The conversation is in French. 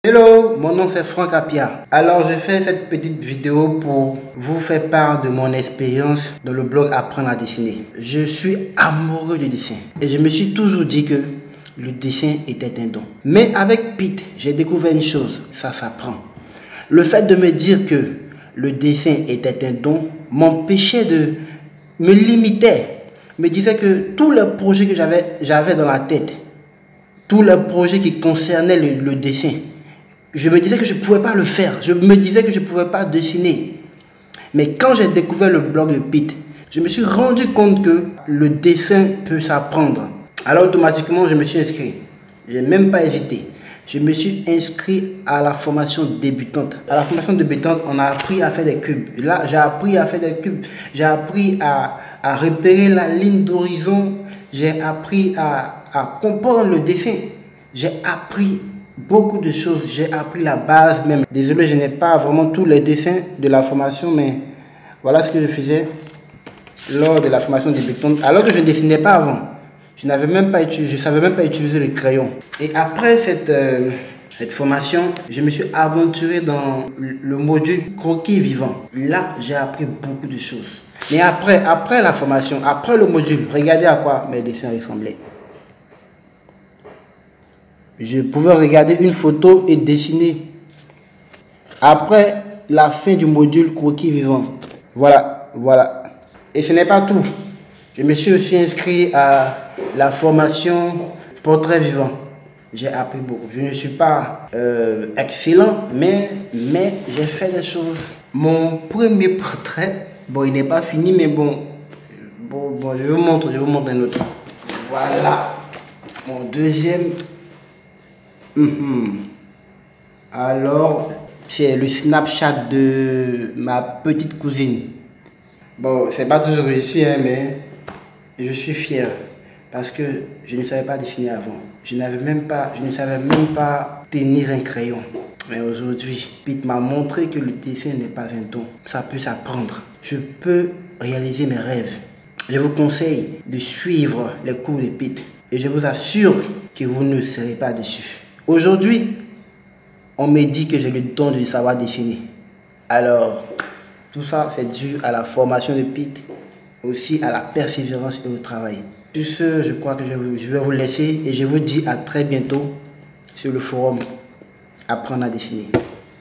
Hello, mon nom c'est Franck Apia. Alors je fais cette petite vidéo pour vous faire part de mon expérience dans le blog Apprendre à dessiner. Je suis amoureux du dessin et je me suis toujours dit que le dessin était un don. Mais avec Pete, j'ai découvert une chose, ça s'apprend. Le fait de me dire que le dessin était un don m'empêchait de me limiter, me disait que tous les projets que j'avais dans la tête, tous les projets qui concernaient le dessin, je me disais que je ne pouvais pas le faire. Je me disais que je ne pouvais pas dessiner. Mais quand j'ai découvert le blog de Pete, je me suis rendu compte que le dessin peut s'apprendre. Alors automatiquement, je me suis inscrit. Je n'ai même pas hésité. Je me suis inscrit à la formation débutante. À la formation débutante, on a appris à faire des cubes. Là, j'ai appris à faire des cubes. J'ai appris à repérer la ligne d'horizon. J'ai appris à comprendre le dessin. J'ai appris beaucoup de choses, j'ai appris la base même. Désolé, je n'ai pas vraiment tous les dessins de la formation, mais voilà ce que je faisais lors de la formation débutante. Alors que je ne dessinais pas avant, je savais même pas utiliser le crayon. Et après cette formation, je me suis aventuré dans le module croquis vivant. Là, j'ai appris beaucoup de choses. Mais après la formation, après le module, regardez à quoi mes dessins ressemblaient. Je pouvais regarder une photo et dessiner. Après la fin du module croquis vivant. Voilà. Et ce n'est pas tout. Je me suis aussi inscrit à la formation portrait vivant. J'ai appris beaucoup. Je ne suis pas excellent, mais j'ai fait des choses. Mon premier portrait, bon, il n'est pas fini, mais bon, je vous montre un autre. Voilà. Mon deuxième. Alors, c'est le Snapchat de ma petite cousine. Bon, c'est pas toujours réussi, hein, mais je suis fier parce que je ne savais pas dessiner avant. Je ne savais même pas tenir un crayon. Mais aujourd'hui, Pete m'a montré que le dessin n'est pas un don. Ça peut s'apprendre. Je peux réaliser mes rêves. Je vous conseille de suivre les cours de Pete et je vous assure que vous ne serez pas déçus. Aujourd'hui, on me dit que j'ai le don de savoir dessiner. Alors, tout ça, c'est dû à la formation de Pete, aussi à la persévérance et au travail. Sur ce, je crois que je vais vous laisser et je vous dis à très bientôt sur le forum Apprendre à dessiner.